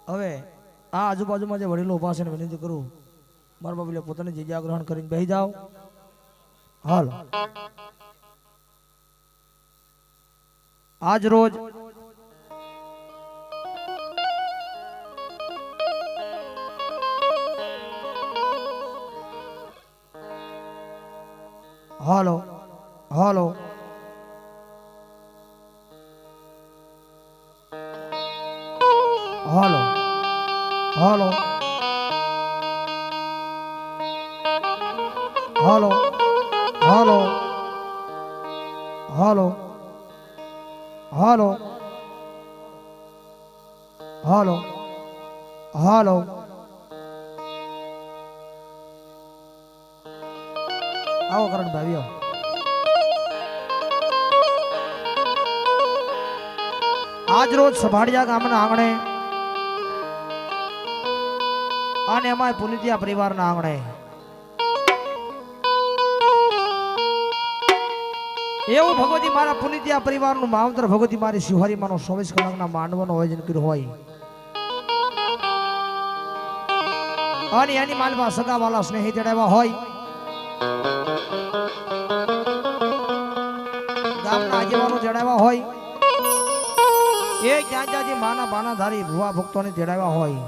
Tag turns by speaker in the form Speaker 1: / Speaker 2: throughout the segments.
Speaker 1: હવે આ આજુબાજુમાં જે વડીલો ઉભા છે વિનંતી કરું મારા બાબુલે પોતાની જગ્યા ગ્રહણ કરીને બેસી જાઓ. હાલ આજ રોજ હાલો હાલો હાલો હાલો હાલો હાલો હાલો હાલો હાલો હાલો આવો કરણ ભાઈઓ આજ રોજ સભાડિયા ગામના આંગણે અને એમાં પુનિતિયા પરિવારના આંગણે એવું ભગવતી મારા પુનિતિયા પરિવારનું માવતર ભગવતી મારી શિવારીમાનો 24 કલાકના માંડવાનું આયોજન કર્યું હોય અને એની માલમાં સગાવાલા સ્નેહી ચડાવ્યા હોય ગામના આગેવાનો ચડાવ્યા હોય એ ક્યાં જ્યાં માના બાનાધારી ભુવા ભક્તોને ચડાવ્યા હોય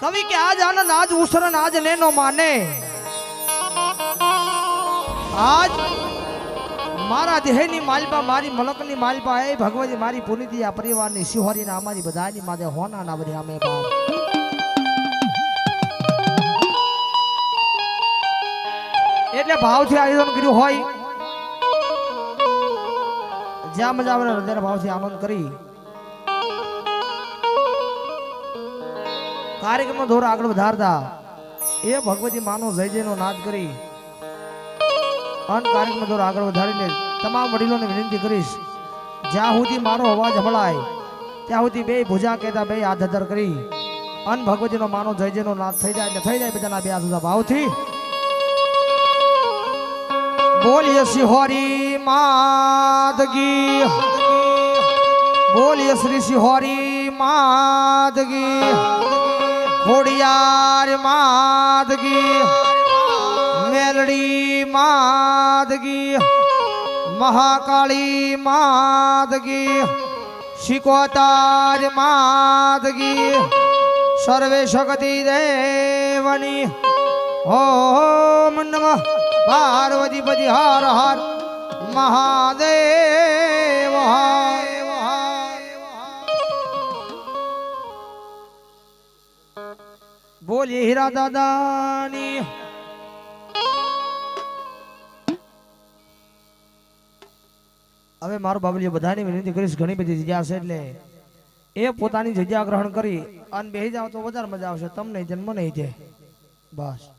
Speaker 1: કવિ કે આજ આનંદ આજ ઉસરન આજ નેનો માને આજ મારા દેહની માલપા મારી મલકની માલપા એ ભગવતી મારી પુનિતી આ પરિવારની શિહોરીના અમારી બધાની માથે હોના ના બધી અમે બાપ એટલે ભાવથી આયોજન કર્યું હોય જ્યાં મજા આવે હૃદયના ભાવથી આનંદ કરી કાર્યક્રમ દોર આગળ વધારતા એ ભગવતી માનો જય જયનો નાદ કરી અન કાર્યક્રમ દોર આગળ વધારીને તમામ વડીલોને વિનંતી કરીશ જ્યાં સુધી મારો અવાજ સંભળાય ત્યાં સુધી બે ભુજા કહેતા બે હાથ ધર કરી અન ભગવતીનો માનો જય જયનો નાદ થઈ જાય એટલે થઈ જાય બધાના બે હાથ ભાવથી બોલીએ શિહોરી માદગી બોલીએ શ્રી શિહોરી માદગી ખોડિયાર માદગી મેલડી માદગી મહાકાળી માદગી શિકોતાર માદગી સર્વે શક્તિ દેવની ઓમ નમઃ પાર્વતી પતિ હર હર મહાદેવ બોલીએ હીરા દાદાની હવે મારું બાબલીઓ બધાની વિનંતી કરીશ ઘણી બધી જગ્યા છે એટલે એ પોતાની જગ્યા ગ્રહણ કરી અને બેસી જાવ તો વધારે મજા આવશે તમને જન્મ નહીં છે બસ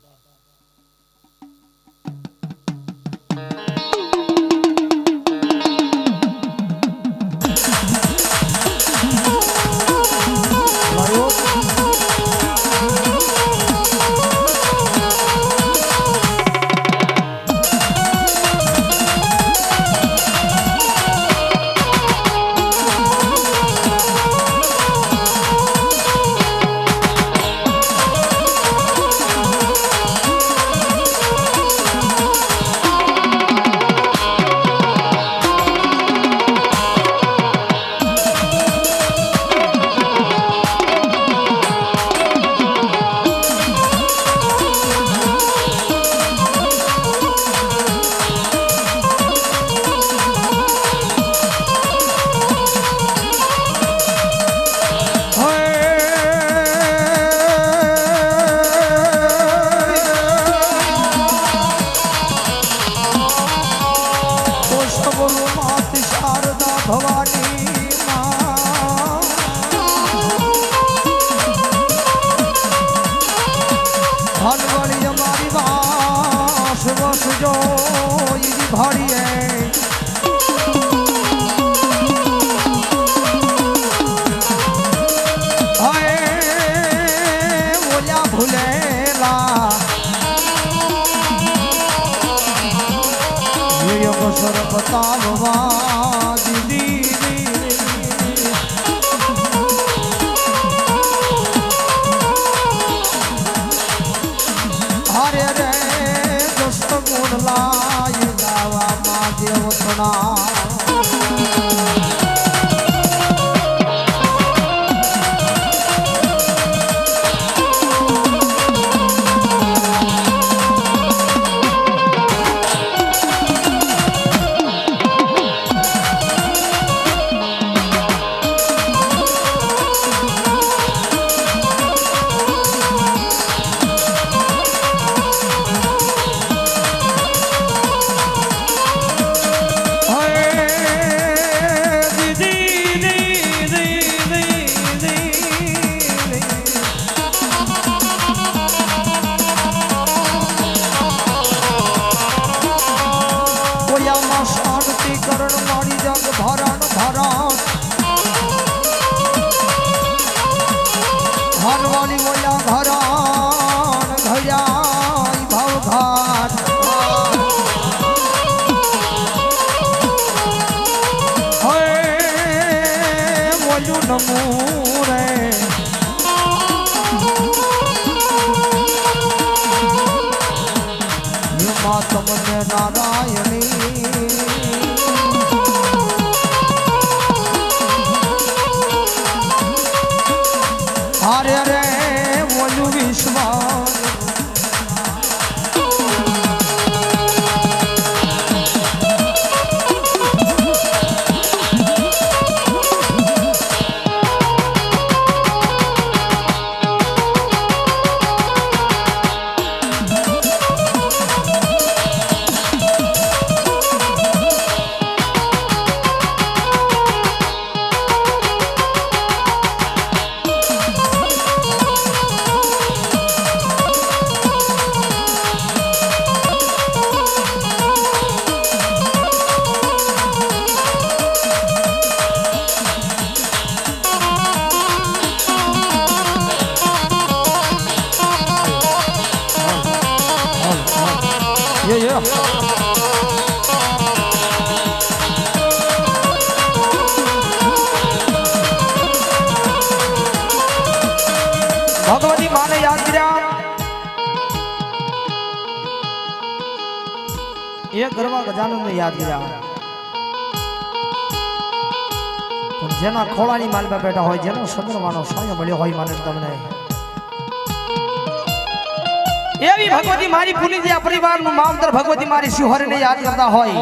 Speaker 1: પાવર બતાવવા દીદી હરે રે દસ્ત ગુણ લાય ગાવામાં દેવતના હરવાલી બોલ્યા ઘરાણ ઘડ્યા ભાવઘાટ હે બોલ્યું નમું રે તમને નારાયણી હરે રે બોલું વિશ્વાસ ભગવતી માને યાદ કર્યા એ ગરવા ગજાનંદ ને યાદ કર્યા પણ જેના ખોળાની માલમાં બેઠા હોય જેનો સદરવાનો સાયો મળ્યો હોય માને તમને એવી ભગવતી મારી પુનિયા પરિવારનું માવતર ભગવતી મારી શિહોરીને યાદ કરતા હોય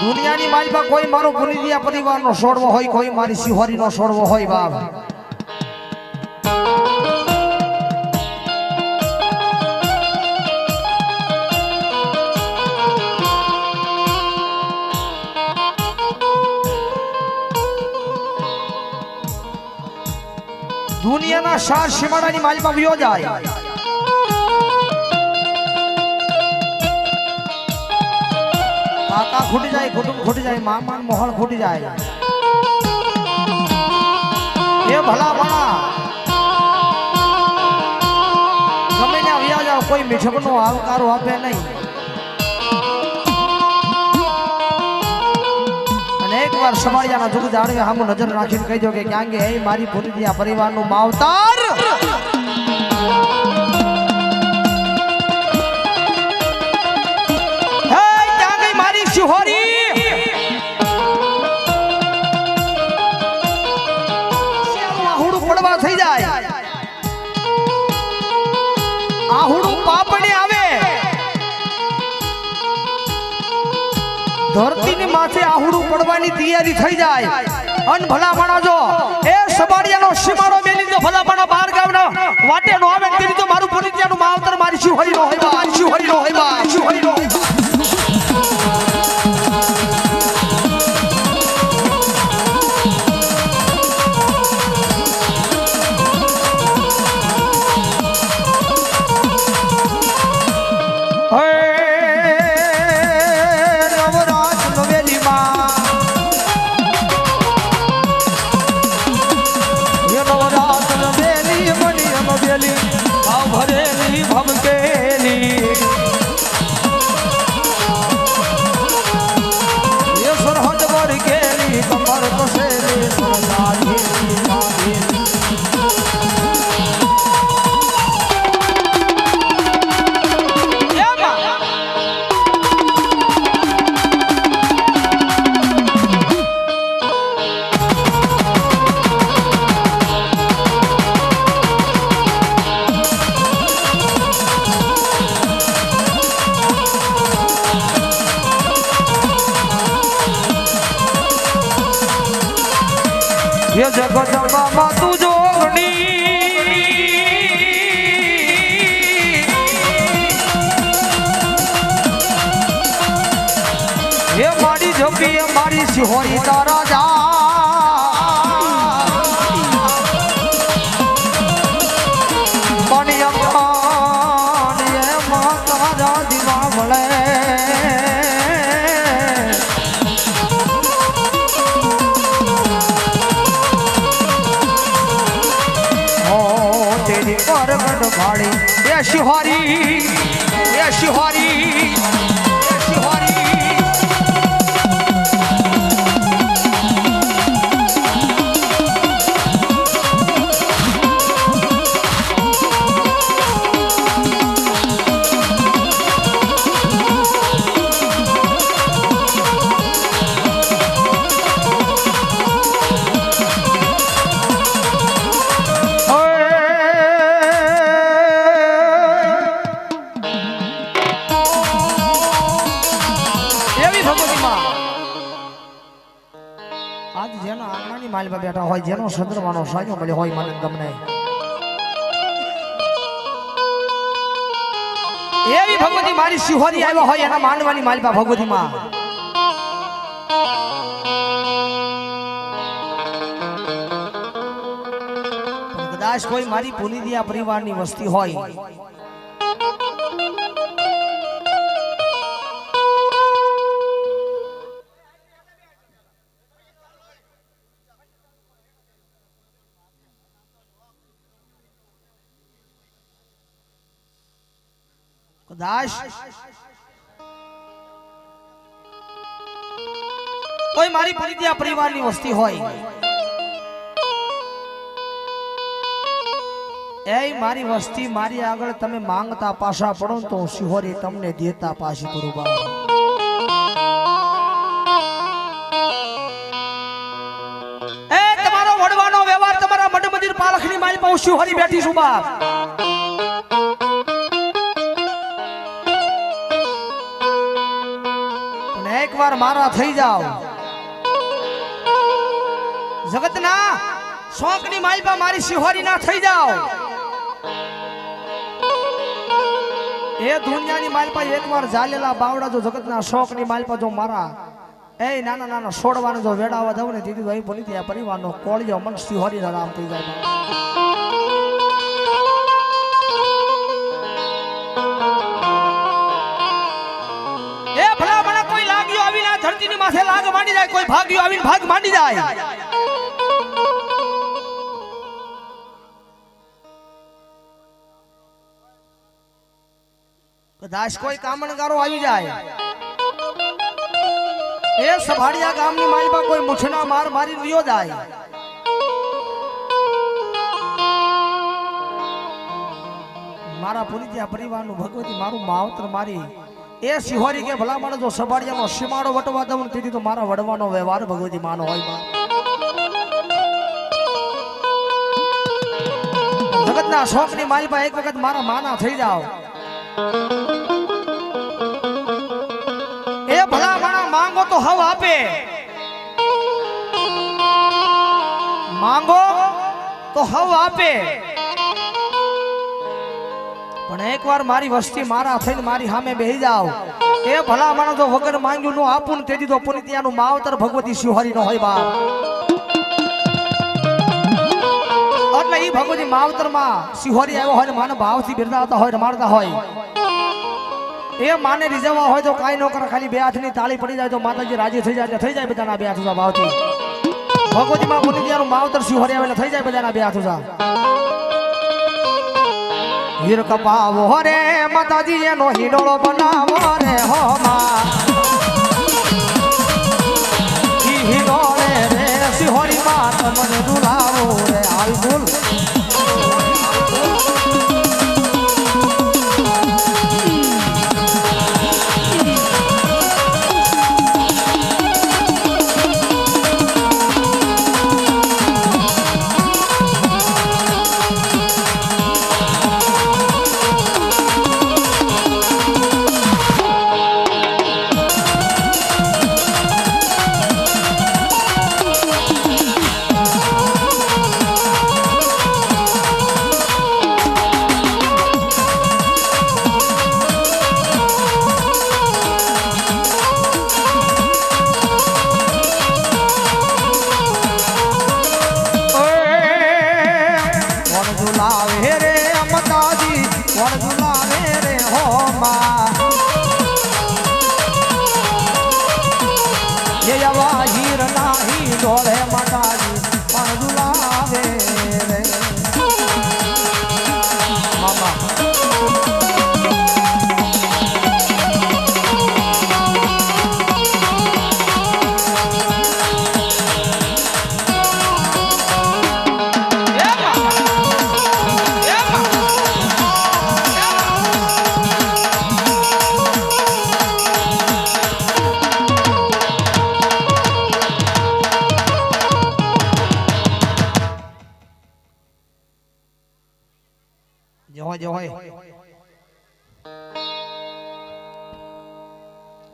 Speaker 1: દુનિયાની માલમાં કોઈ મારો પુનિયા પરિવારનો છોડવો હોય કોઈ મારી શિહોરીનો છોડવો હોય બાપ દુનિયાના સાર સીમાડાની માલમાં વયો જાય કાકા ખૂટી જાય કુટુંબ ખૂટી જાય મામા મોહળ ખૂટી જાય એ ભલા ભણા ગમે ને વ્યા જાવ કોઈ મીઠકનો આવકારો આપે નહીં એકવાર સમાળિયાના જુગ જાણવે હામું નજર રાખીને કહી દો કે ક્યાં કે હે મારી પુનિયા પરિવારનું માવતર હે ક્યાં ગઈ મારી શિહોરી આહુડું પડવા થઈ જાય આહુડું પાપડે આવે ધરતીની માથે આહુડું પડવાની તૈયારી થઈ જાય અન ભલા માણો એ સબાડિયાનો સીમાડો મેલી તો ભલા માણો બહાર ગામનો વાટે નો આવે તેની તો મારું પુનિયાનું માવતર મારી શિહોરી નો હોય મારી શિહોરી નો હોય મારી શિહોરી નો ભરેલી ભમકે જગદંબામાં તું જોગણી હે મારી જોગી મારી સિહોરી તારા જા પાણી અંકાન એ માતા જા દીવા મળે परगट भाड़ी ये शिहारी ये शिहारी ये शिहारी आज जेनो आंगणानी मालबा बैठा होय जेनो चंद्रमानो सायो મળ્યો હોય મને તમને એવી ભગવતી મારી સિહોરી આવ્યો હોય એના માંડવાની માલબા ભગવતી માં કદાચ કોઈ મારી પુનિદિયા પરિવારની વસ્તી હોય કદાચ કોઈ મારી પુનિદિયા પરિવારની વસ્તી હોય એ મારી વસ્તી મારી આગળ તમે માંગતા પાછા પડો તો સિહોરી તમને દેતા પાછી પડું બા એ તમારો વડવાનો વ્યવહાર તમારા મઢ મંદિર પાલખની મારી પાસે સિહોરી બેઠી છું બા एक बार मारा थई जाओ जगतना शौकनी मालपा मारी सिहोरी ना थई जाओ ए दुनियानी मालपा एक बार जालेला बावड़ा जो जगतना शौकनी मालपा जो मारा ए नाना नाना छोड़वाने जो वेडावा दव ने दीदी भाई बोली थी परिवारनो कोळियो मन सिहोरी आराम थई जाय धरती ने माथे लाग मांडी जाए कोई भाग्यो आवीने भाग मांडी जाए कदाच कोई कामणगारो आवी जाए ए सभाड़िया गामनी मालपा कोई मुछना मार मारी रियो जाए मारा पुनिदिया परिवारनु भगवती मारू मावतर मारी ए सिहोरी के भला मानो जो सबाड़िया नो सीमाड़ो वटवा दऊं तीदी तो मारा वडवानो व्यवहार भगवती मानो होय बा जगतना शौकनी मालपा एक वखत मारा माना थई जाओ ए भला माना मांगो तो हव आपे मांगो तो हव आपे पण एक बार मारी वस्ती मारा थईने मारी सामे बेही जाओ ए भला मानो जो वगर मांग्यो नो आपून तेदी तो पुनितियानु मावतर भगवती सिहोरी नो होय बा એટલે ઈ ભગવતી માવતર માં સિહોરી આવ્યો હોય ને માને ભાવથી બિરદાવતા હોય રમાડતા હોય એ માને રીઝવવા હોય તો કાઈ નો કરે ખાલી બે હાથની તાળી પડી જાય તો માતાજી રાજી થઈ જાય બધાના બે હાથ ભાવથી ભગવતી માં પુનિતિયાનું માવતર સિહોરી આવેલા થઈ જાય બધાના બે હાથ હીર કપાવો રે માતાજી એનો હિડોળો બનાવો રે હો માં ઈ હિડોળે રે સિહોરી માં તમને દુલાવો રે હાલ બોલ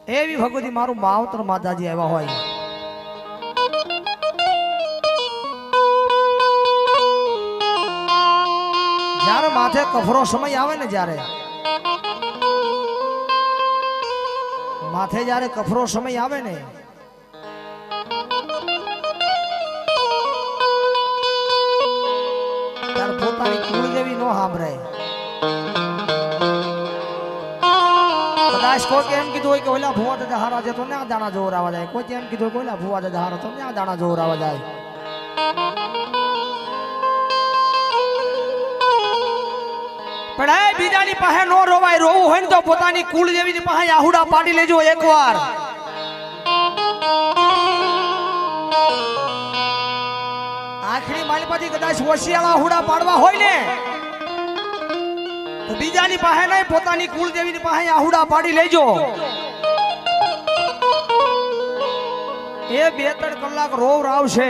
Speaker 1: એવી ભગવતી મારું માવતર માતાજી આવ્યા હોય. જ્યારે માથે કફરો સમય આવે ને, જ્યારે માથે જ્યારે કફરો સમય આવે ને, ત્યારે પોતાની કુળદેવી નો સાંભળે. કદાચ કોઈ એમ કીધું હોય કે ઓલા ભુવા દાદા હારા છે તો ને આ દાણા જોર આવવા જાય, કોઈ એમ કીધું કે ઓલા ભુવા દાદા હારા તો ને આ દાણા જોર આવવા જાય. પણ એ બીજાની પાસે નો રોવાય. રોવું હોય ને તો પોતાની કુળદેવીની પાસે આહુડા પાડી લેજો એકવાર. આખરી માલપાથી કદાચ હોશિયાળા આહુડા પાડવા હોય ને તો બીજાની પાસે નહીં, પોતાની કુળદેવીની પાસે આહુડા પાડી લેજો. એ 2-3 કલાક રોવ રાવશે,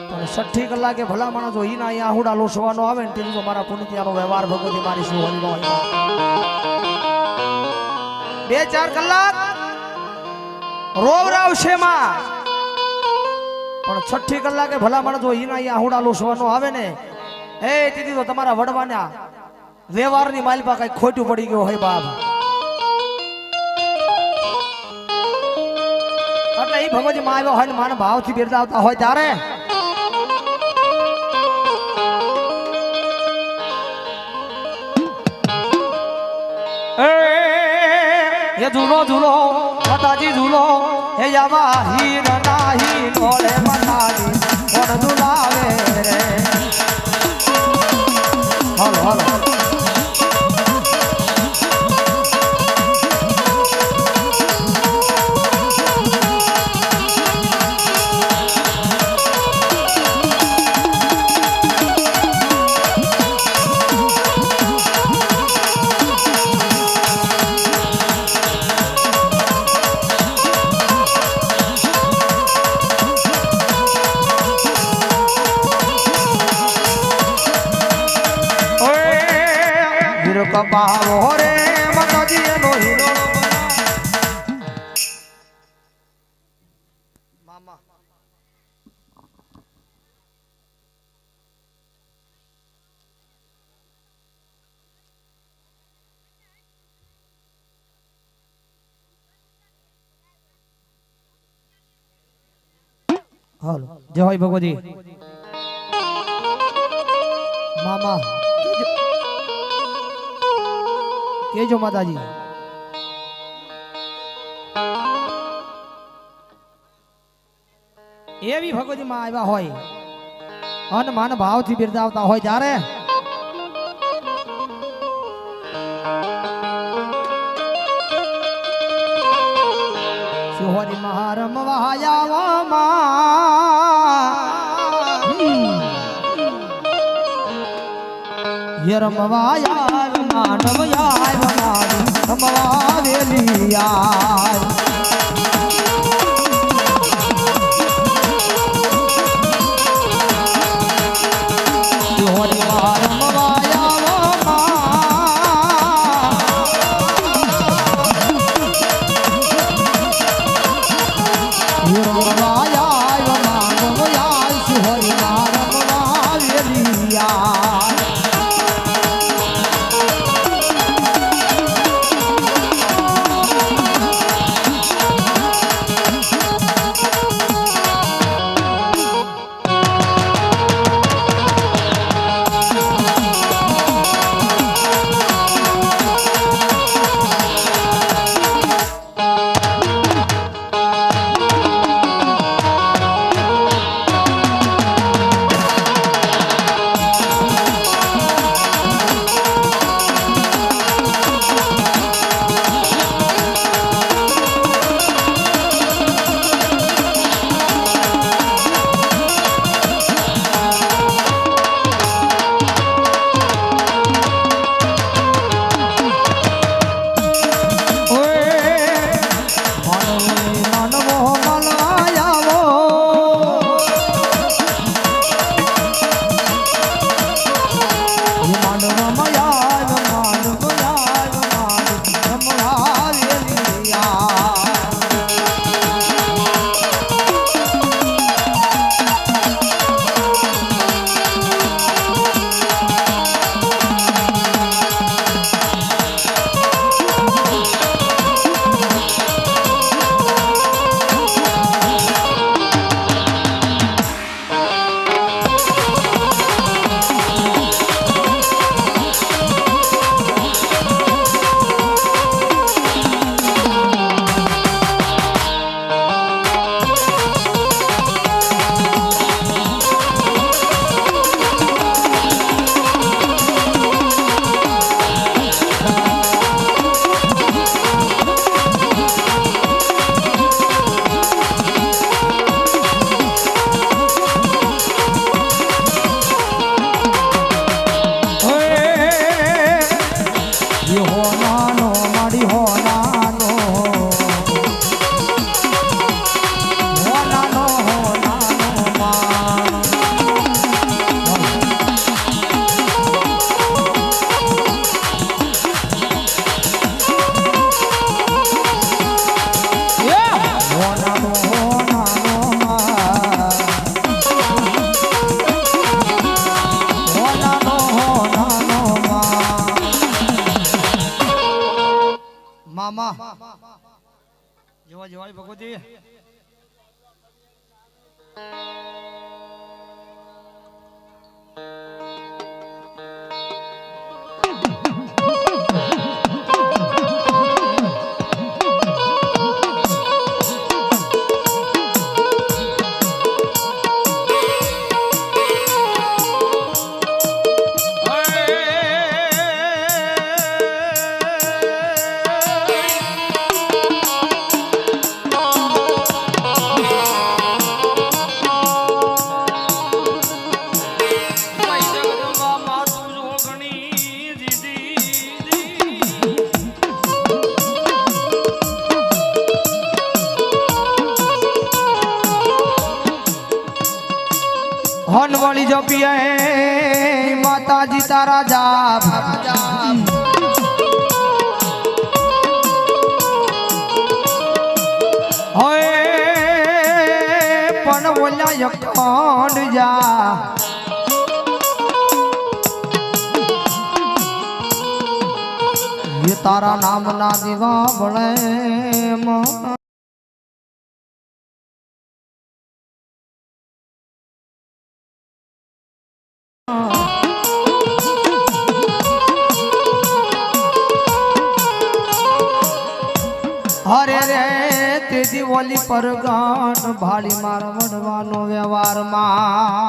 Speaker 1: પણ 6 કલાકે ભલા માણસ જો ઈના અહીંયા આહુડા લોસવાનો આવે ને તેનું તો મારા પુનિત્યાનો વ્યવહાર ભગવતી મારી શું હરીનો હોય. 2-4 કલાક રોવ રાવશે માં, પણ 6 કલાકે ભલા માણસ જો ઈના અહીંયા આહુડા લોસવાનો આવે ને, એ દીદી તો તમારા વડવાના વ્યવહારની માલપા કઈ ખોટું પડી ગયું હોય બાપ. એટલે એ ભગવતી માં આવ્યો હોય ને માને ભાવથી બિરદાવતા હોય ત્યારે એ ઝૂલો ઝૂલો માતાજી ઝૂલો એ આવા હીર નાહી નોળે માતાજી કોણ ઝૂલાવે રે. હાલો હાલો કપાવો રે માતાજી એનો હીરો મામા. હાલો જય હોય ભગવતી મામા કેજો માતાજી. એવી ભગવતી માં આવ્યા હોય અને માન ભાવથી બિરદાવતા હોય ત્યારે સુહરી મહારમ વાયાવામાં યરમ વાયા માનવ યાય મારી રમવાવેલી યાય. હો નાનો મારી હો નાનો જેવા જેવા ભગવતી હનવાળી જપીએ માતાજી તારા જાપ હોય પણ બોલ્યા અખંડ જા એ તારા નામ ના દીવા ભળે હરે રે તેદી ઓલી પરગાટ ભાળી માર વડવાનો વ્યવહારમાં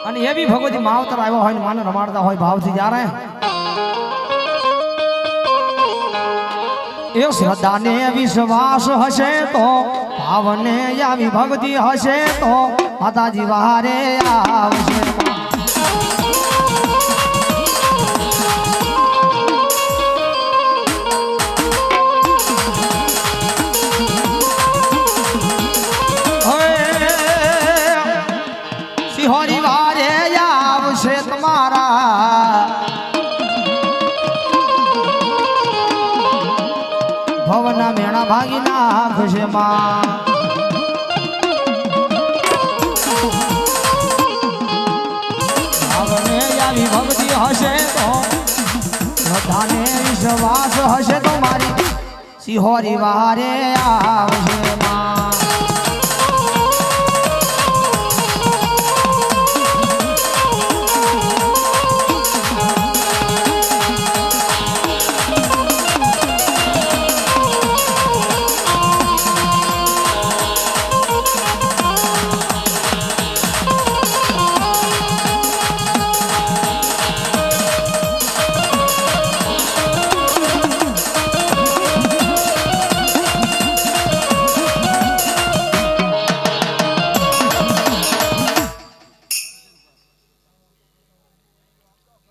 Speaker 1: અને એ બી ભગવતી માવતર આવ્યો હોય ને માને રમાડતા હોય ભાવથી જ્યારે એ શ્રદ્ધા ને વિશ્વાસ હશે તો ભાવને આવી ભક્તિ હશે તો માતાજી વારે આવશે સિંહોરી વારે આવશે તમારા ભવના મેણા ભાગી નાખશે માં ભાવને આવી ભક્તિ હશે તો શ્રદ્ધાને વિશ્વાસ હશે તો મારી સિંહોરી વારે આવશે માં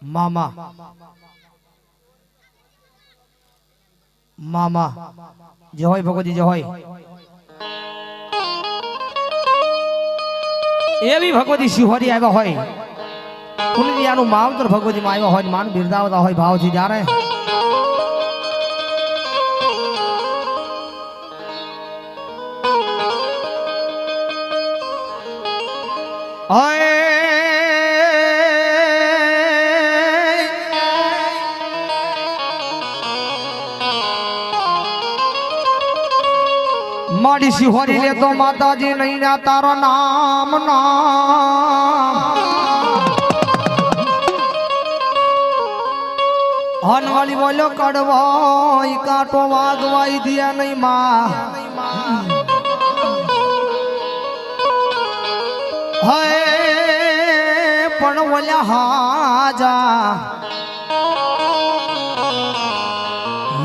Speaker 1: મામા મામા જય હોય ભગવતી જય હોય એવી ભગવતી શિહોરી આવ્યા હોય કુલરિયાનું માવતર ભગવતીમાં આવ્યા હોય માન બિરદાવતા હોય ભાવથી જ્યારે મારી શિહોરી લે તો માતાજી નહીં ના તારો નામ નામ હનવાલી બોલ્યો કડવો ઈ કાંટો વાગવાઈ દિયા નહીં માં હે પણ બોલ્યા હાજા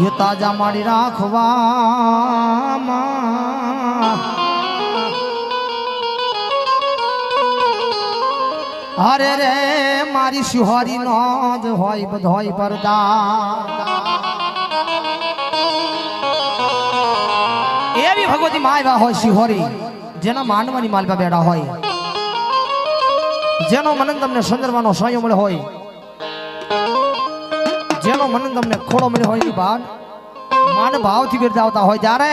Speaker 1: યો તાજા મારી રાખવામાં અરે રે મારી સુહારી નો જ હોય બધોય પરદા એવી ભગવતી માં આવ્યા હોય શિહોરી જેના માંડવાની માલપા બેઠા હોય જેનો મનન તમને સંદર્ભનો સંયમ મળે હોય જેનો મનન તમને ખોડો મળ્યો હોય ની બાદ માન ભાવથી બિરદાવતા હોય ત્યારે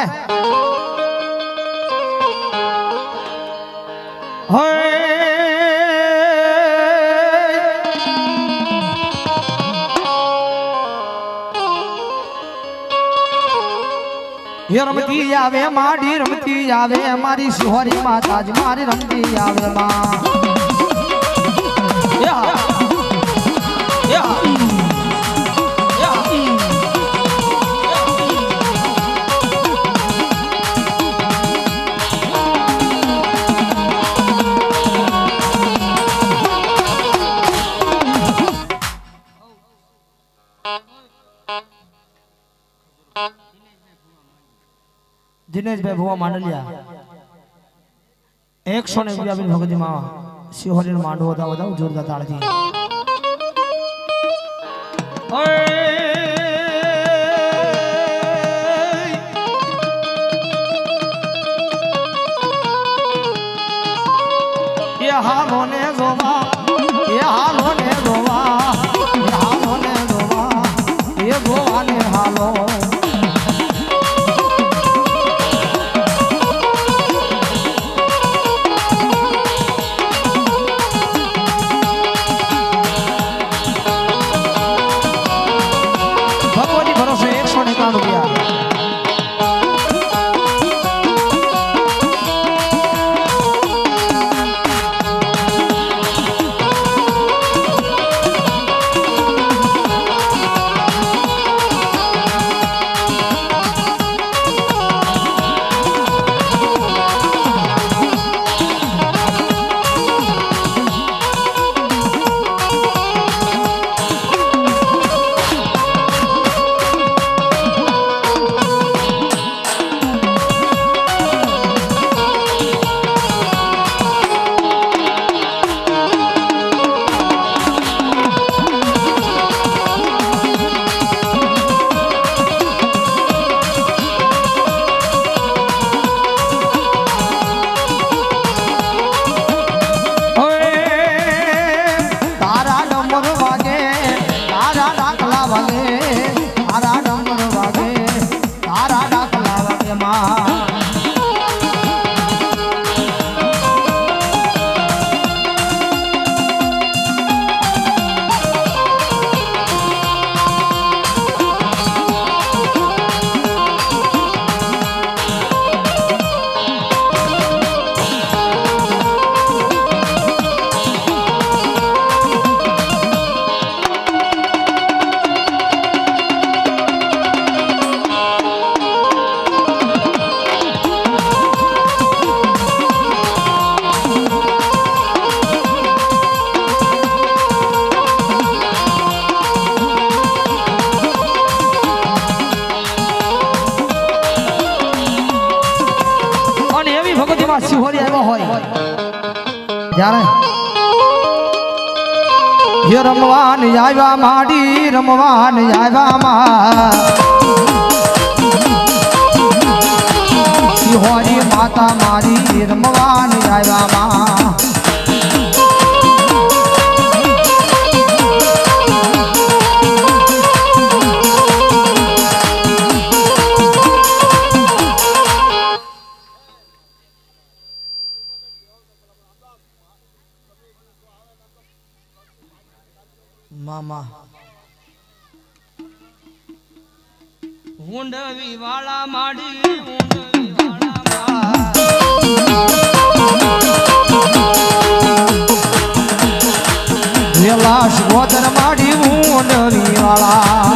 Speaker 1: રમતી આવે માડી રમતી આવે મારી સુહરી માતા જ મારી રમતી આવે માં દિનેશભાઈ ભુવા માંડલિયા 100 ભગવતી માં શિહોરી માંડવો વધાવ જોરદાર તાળથી એ હાલો ને જોવા એ હાલો ને જોવા એ હાલો ને જોવા એ જોવા ને હાલો શિહોરી આવ્યા હોય જ્યારે યે રમવાન આવ્યા માડી રમવાન આવ્યા માં શિહોરી માતા મારી રમવાન આવ્યા માં મામા ઊંડવી વાળા માડી ઊંડવી વાળા વેલાશ ગોદર માડી ઊંડવી વાળા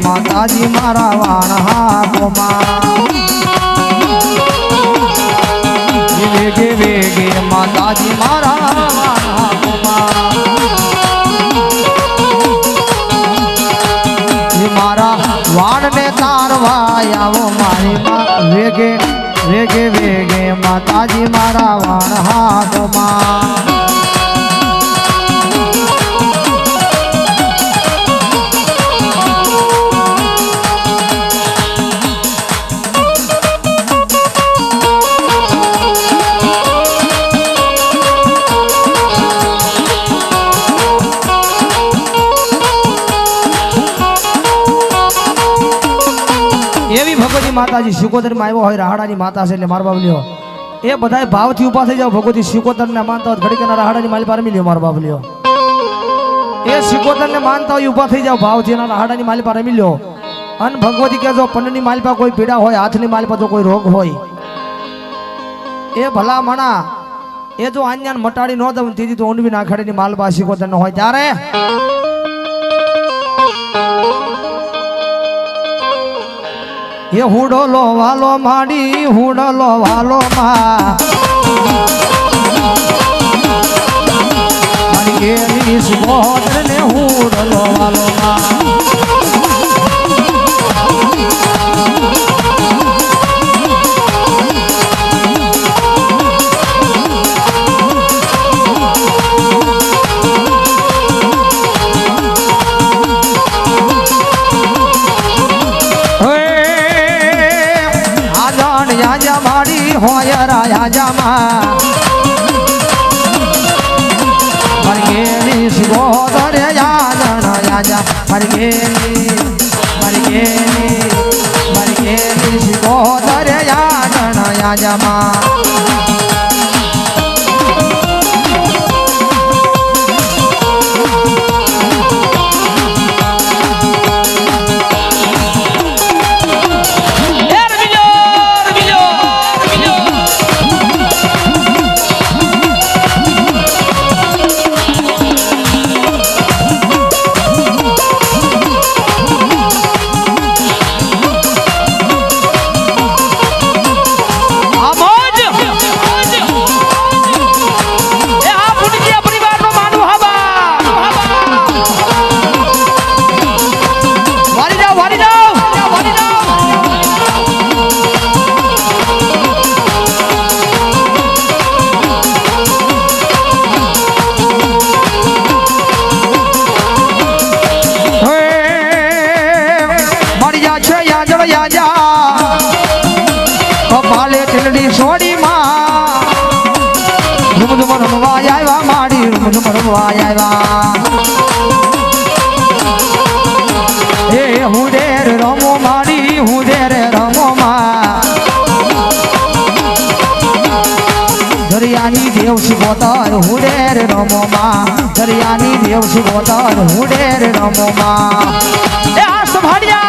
Speaker 1: માતાજી મારા વાણ હાથમાં વેગે વેગે માતાજી મારા વાણ હાથમાં મારા વાણને તારવા આવો મારી માં વેગે વેગે વેગે માતાજી મારા વાણ હાથમાં એવી ભગવતી માતાજી શિકોતરમાં આવ્યો હોય રાહડાની માતા છે એટલે મારો બાબલ્યો એ બધાય ભાવથી ઉભા થઈ જાવ ભગવતી શિકોતરને માનતા હોય ઘડીકના રાહડાની માલી પાર મિલ્યો મારો બાબલ્યો એ શિકોતરને માનતા હોય ઉભા થઈ જાવ ભાવથી એના રાહડાની માલી પાર મિલ્યો અન ભગવતી કે જો પંડની માલી પર કોઈ પીડા હોય હાથની માલી પર જો કોઈ રોગ હોય એ ભલા મણા એ જો આન્યાન મટાડી ન દઉં તીજી તો ઊંડવી નાખડીની માલપા શિકોતરનો હોય ત્યારે એ હુડલો વાલો માડી હુડલો વાલો માં મારી કેરી સુગોદર ને હુડલો વાલો માં होय राया जमा मरगेली सिगोदर याजन याजा मरगेली सिगोदर याजन याजमा छोड़ी मां झुम झुम रमवा आया माड़ी झुम झुम रमवा आया ए हुडेर रमो माड़ी हुडेर रमो मां दरियानी देव सिगोतर हुडेर रमो मां दरियानी देव सिगोतर हुडेर रमो मां ए आस भाड़िया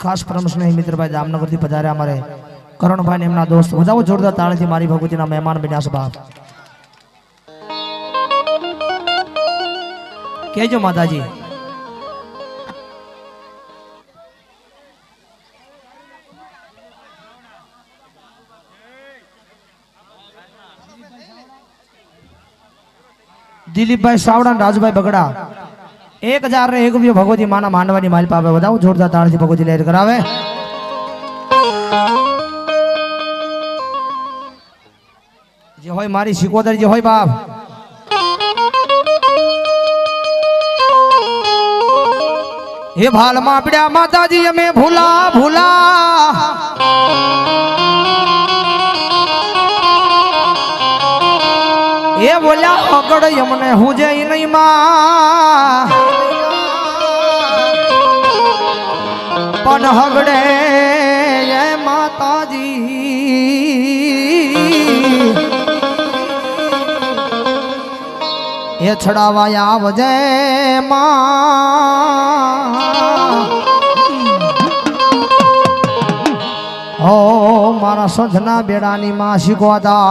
Speaker 1: खास परम स्नेही मित्र भाई जामनगर थी पधारे हमारे करण भाई ने दोस्त बजाओ जोरदार ताली थी मारी भगवती ना मेहमान बन्या बाप कहजो माताजी दिलीप भाई सावड़ा राजू भाई बगड़ा 1001 रुपये भगवती माना मांडवानी माल पावे बताओ जोरदार ताल से भगवती लहर करावे जे होय मारी शिकोदर जे होय बाप हे भाल मा पड्या माताजी अमे भूला भूला એ બોલ્યા અગડ યમને હું જઈ નહીં માં પણ હગડે એ માતાજી એ છડાવાયા આવજે માં હો મારા સંધના બેડાની માં શીખવાતા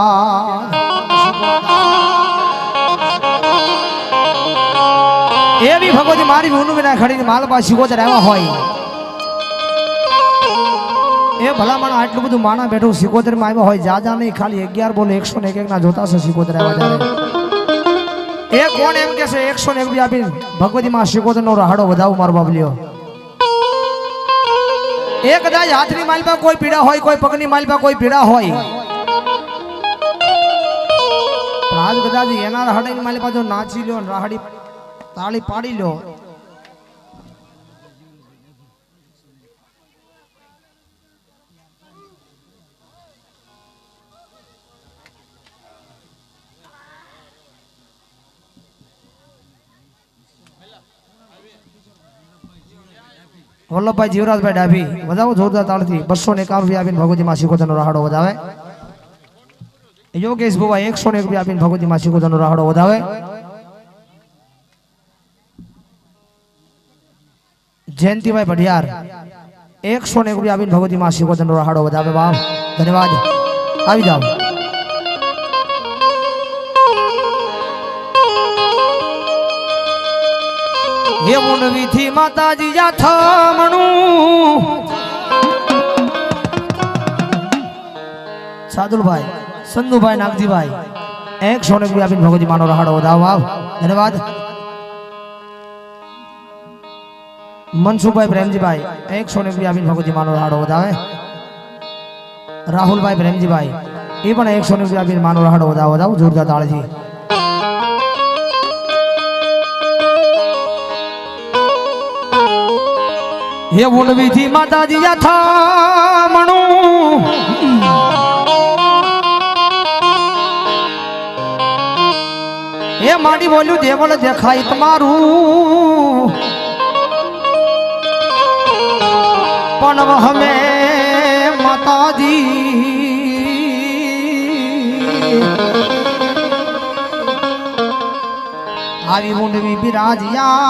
Speaker 1: એવી ભગવતી મારી ઊનું વિના ખડીને માલપા શીખોતર આવ્યા હોય એ ભલામણ આટલું બધું માણા બેઠું શીખોતર માં આવ્યા હોય જાજા નહીં ખાલી 11 બોલે 101 ના જોતા છે શીખોતર આવ્યા એ કોણ એમ કે છે 101 રૂપિયા આપીને ભગવતી માં શીખોતર નો રાહડો વધાવું મારો બાબલ્યો એ કદાચ હાથની માલપા કોઈ પીડા હોય કોઈ પગની માલપા કોઈ પીડા હોય આજ કદાચ એના રાહડાની માલપા જો નાચી લ્યો ને રાહડી તાળી પાડી લ્યો વલ્લભભાઈ જીવરાજભાઈ ડાભી વધાવો જોરદાર તાળથી 251 રૂપિયા આપીને ભગવતી માં શીખોતરનો રાહડો વધાવે યોગેશ બાબા 101 રૂપિયા આપીને ભગવતી માં શીખોતરનો રાહડો વધાવે જયંતિભાઈ ભડિયાર 101 રૂપિયા આપીને ભગવતી માં શીખોતરનો રાહડો વધાવે બાપ ધન્યવાદ આવી જાઓ હે મુંડવીથી માતાજી જા થમણું સાદુલભાઈ સંધુભાઈ નાગજીભાઈ 101 રૂપિયા આપીને ભગવતી માનો રાહડો વધાવો આવ ધન્યવાદ મનસુખભાઈ પ્રેમજીભાઈ 101 રૂપિયા આપીને ભગવતી માનો રાહડો વધાવે રાહુલભાઈ પ્રેમજીભાઈ એ પણ 101 રૂપિયા આપીને માનો રાહડો વધાવો જોરદાર તાળથી હે મુંડવીથી માતાજી જા થમણું હે માડી બોલ્યું દેવળ દેખાય તમારું પણ હમે માતાજી આવી મુંડવી બિરાજિયા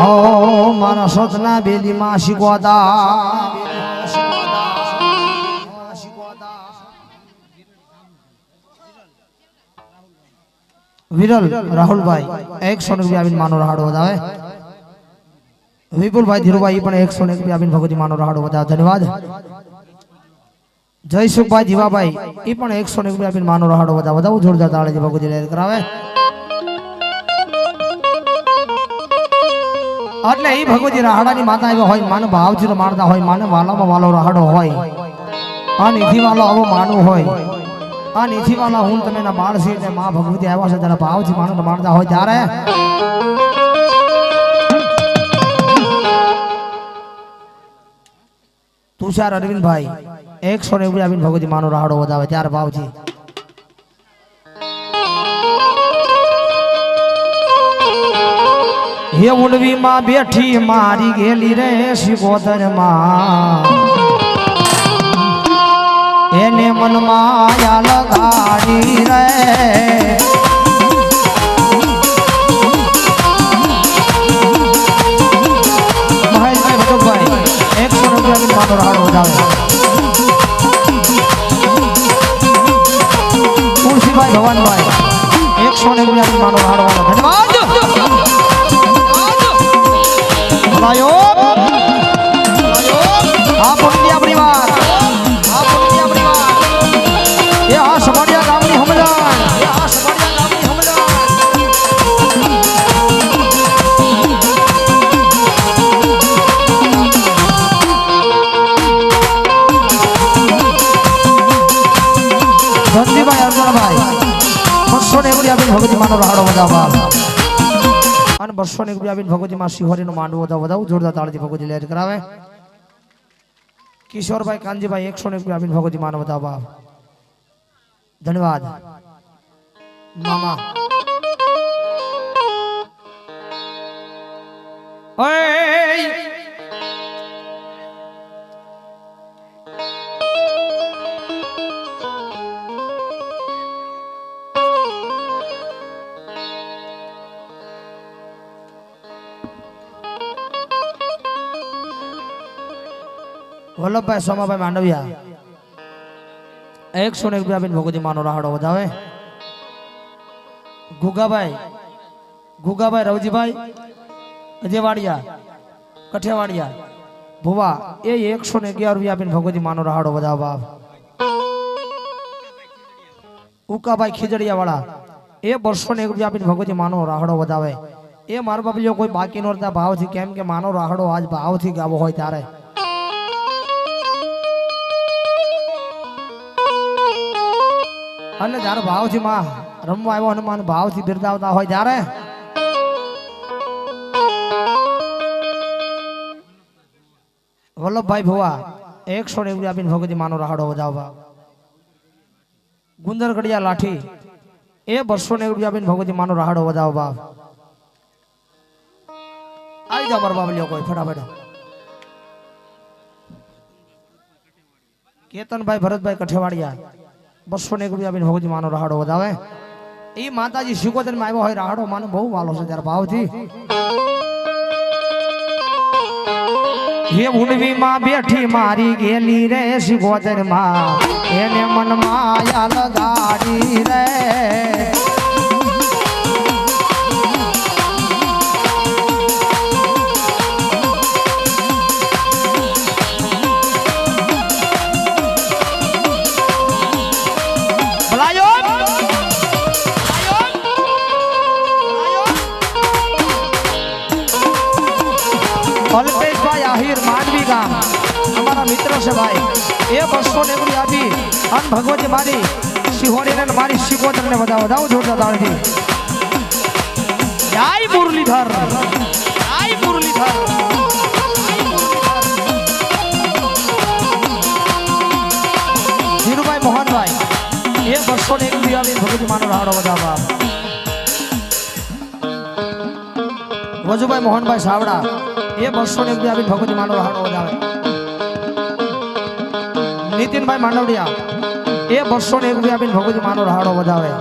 Speaker 1: હો મારા સતના બેલી માં શીખવાતા વિરલ રાહુલભાઈ 101 રૂપિયા આપીને માનો રાહડો વધાવે વિપુલભાઈ ધીરુભાઈ પણ 101 રૂપિયા આપીને ભગવતી માનો રાહડો વધાવે ધન્યવાદ જયસુખભાઈ જીવાભાઈ એ પણ 101 રૂપિયા આપીને માનો રાહડો વધાવો જોરદાર તાળીથી ભગવતી લહેર કરાવે એટલે એ ભગવતી રાહડાની માતા આવ્યા હોય માને ભાવથી મારતા હોય માને વાલામાં વાલો રાહડો હોય આ નિધિ વાલો આવો માનવું હોય આ નિધિ વાલા હું તમે ના બાળ છે માં ભગવતી આવ્યા છે ત્યારે ભાવથી માનો મારતા હોય ત્યારે તુષાર અરવિંદભાઈ 101 રૂપિયા આપીને ભગવતી માનો રાહડો વધાવે ત્યારે ભાવથી હે ઉડવી માં બેઠી મારી ગેલી રે શિકોતર માં એને મન માયા લગાડી રે મહેશભાઈ ભટકભાઈ 100 રૂપિયા માનો રાહડો વધાવે તુલસીભાઈ ભવાનભાઈ 100 રૂપિયા માનો રાહડો વધાવે ધન્યવાદ ભગવતી માનો રાહડો વધાવવા અને 201 રૂપિયા આપીને ભગવતી માં શિહોરીનો માંડવો વધાવો જોરદાર તાળીથી ભગવતી લહેર કરાવે किशोर भाई कांजी भाई 101 रुपया आपीने भगवती मानो बताओ बाप धन्यवाद मामा ओए वल्लभ भाई सोमा भाई मांडविया 101 रुपया आपीने भगवती मानो राहड़ो વધાવે गुगाभाई रवजीभाई अजयवाड़िया कठियावाड़िया भुवा ये 111 रुपया आपीने भगवती मानो राहड़ो વધાવો बाप उकाभाई खीजड़िया वाला ये 201 रुपया आपीने भगवती मानो राहड़ो વધાવે ये मार बापलियो कोई बाकी नोरता भाव थी केम के मानो राहड़ो आज भाव थी गावो होय त्यारे અને જ્યારે ભાવથી માં રમવા આવ્યો અને મને ભાવથી બિરદાવતા હોય ત્યારે વલ્લભભાઈ ભુવા 101 રૂપિયા આપીને ભગવતી માનો રાહડો વધાવવા ગુંદર ગડિયા લાઠી એ 201 રૂપિયા આપીને ભગવતી માનો રાહડો વધાવવા આવી જાવ મારા બાબલિયો કોઈ ફટાફટ કેતનભાઈ ભરતભાઈ કઠેવાડિયા 201 रुपया आपीने भगवती मानो राहड़ो વધાવે ई माताजी शिकोतर में આવ્યો હોય રાહડો માનો બહુ વાલો છે ત્યારે ભાવથી हे उडवी मां बैठी मारी गेली रे शिकोतर मां एने मन माया लगाड़ी रे अल्पेश भाई आहिर मांडवी गाम हमारा मित्र से भाई ये 201 रुपया आपी अन भगवती मारी सिहोरी ने मारी शिकोतर ने बताओ दाऊ जोरदार ताली जय मुरलीधर धीरू भाई मोहन भाई ये 201 रुपया आपी भगवती मानो राहड़ो बताओ वजुभाई मोहन भाई सावड़ा ये 201 रुपया आपीने भगवती मानो राहड़ो વધાવે नितिन भाई मांडवड़िया ये 201 रुपया आपीने भगवती मानो राहड़ो વધાવે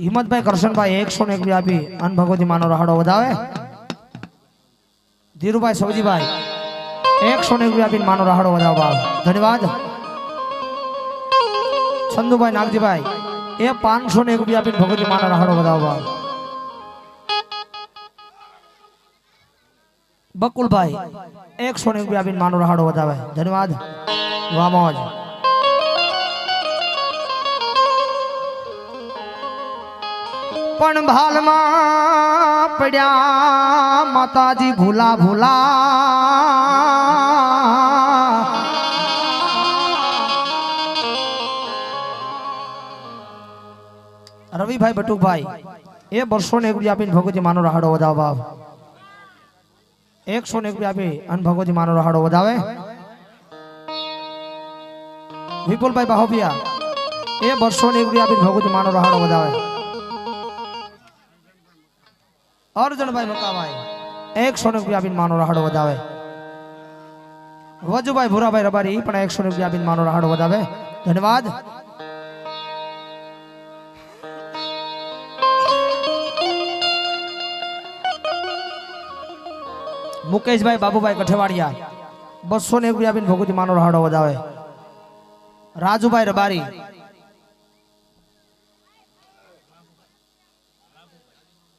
Speaker 1: हिम्मत भाई करशन भाई 101 रुपया आपी अन भगवती मानो राहड़ो વધાવે धीरू भाई सवजी भाई 101 रुपया आपीने मानो राहड़ो વધાવો बाप धन्यवाद चंदू भाई नागजी भाई ये 501 रुपया आपीने भगवती मानो राहड़ो વધાવો बाप बकुल भाई 101 रुपया आपीने मानो राहड़ो વધાવે धन्यवाद वामोज पण भाल में पड़ा माताजी भूला भूला रवि भाई बटुक भाई ये 201 रुपया आपीने भगवती मानो राहड़ो વધાવો बाप 101 रुपया आपी अन भगवती मानो राहड़ो વધાવે विपुल भाई बाहोबिया ये 201 रुपया आपीने भगवती मानो राहड़ो વધાવે अर्जुन भाई मका भाई 101 रुपया आपीने मानो राहड़ो વધાવે वजू भाई भूरा भाई रबारी पण 101 रुपया आपीने मानो राहड़ो વધાવે धन्यवाद मुकेश भाई बाबू भाई कठेवाड़िया 201 रुपया आपीने भगवती मानो राहड़ो વધાવે राजू भाई रबारी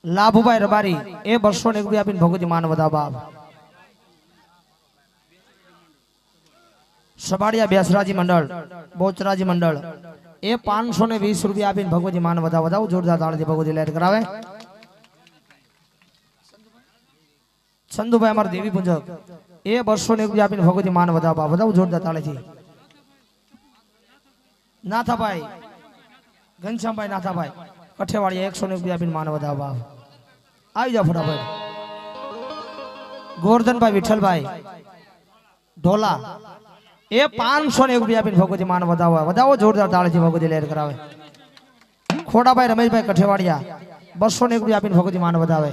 Speaker 1: लाभू भाई रबारी ए 201 रुपया आपीने भगवती मानो વધાવો बाप सबाड़िया बेसराजी मंडल बोचराजी मंडल ए 520 रुपया आपीने भगवती मानो વધાવો जोरदार ताली भगवती लहर करावे चंदू भाई अमर देवी पुंजक ए 201 रुपया आपीने भगवती मानो વધાવો जोरदार ताली थी नाथा भाई घनश्याम भाई नाथा भाई कठेवाड़िया 101 रुपया आपीने मानो વધાવો आई जाओ फटाफट ગોરધનભાઈ વિઠ્ઠલભાઈ ઢોલા એ 501 રૂપિયા આપીને ભગવતી માન વધાવો વધાવો જોરદાર તાળીથી ભગવતી લહેર કરાવે ખોડાભાઈ રમેશભાઈ કઠેવાડિયા 201 રૂપિયા આપીને ભગવતી માન વધાવે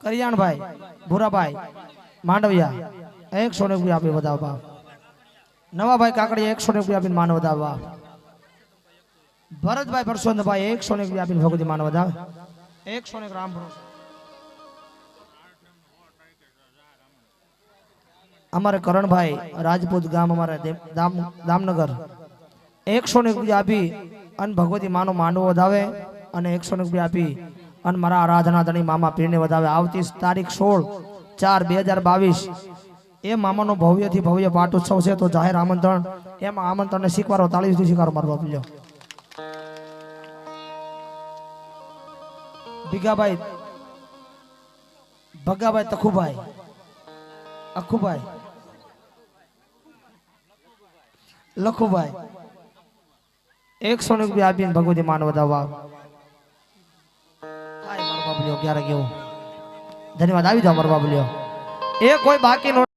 Speaker 1: કરિયાણભાઈ ભૂરાભાઈ માંડવિયા 101 રૂપિયા આપી વધાવવા નવાભાઈ કાકડિયા 101 રૂપિયા આપીને માન વધાવવા ભરતભાઈ પરસોત્તમભાઈ 101 રૂપિયા આપીને ભગવતી માન વધાવે 101 રામ ભરોસે અમારે કરણભાઈ રાજપૂત ગામ અમારે દામનગર 101 રૂપિયા આપી અને ભગવતી માનો માંડવો વધાવે અને 101 રૂપિયા આપી અને મારા આરાધના ધણી મામા પીરને વધાવે આવતી તારીખ 16/4/2022 એ મામાનો ભવ્યથી ભવ્ય પાઠ ઉત્સવ છે તો જાહેર આમંત્રણ એમાં આમંત્રણને સ્વીકારો તાળીથી સ્વીકારો મારો બાપ લ્યો ભીગાભાઈ ભગાભાઈ તખુભાઈ અખુભાઈ લખુભાઈ 101 રૂપિયા આપીને ભગવતી માન વધાવવા મારો બાબલ્યો ક્યારે કેવું ધન્યવાદ આવી જાઓ મારો બાબલ્યો એ કોઈ બાકી નો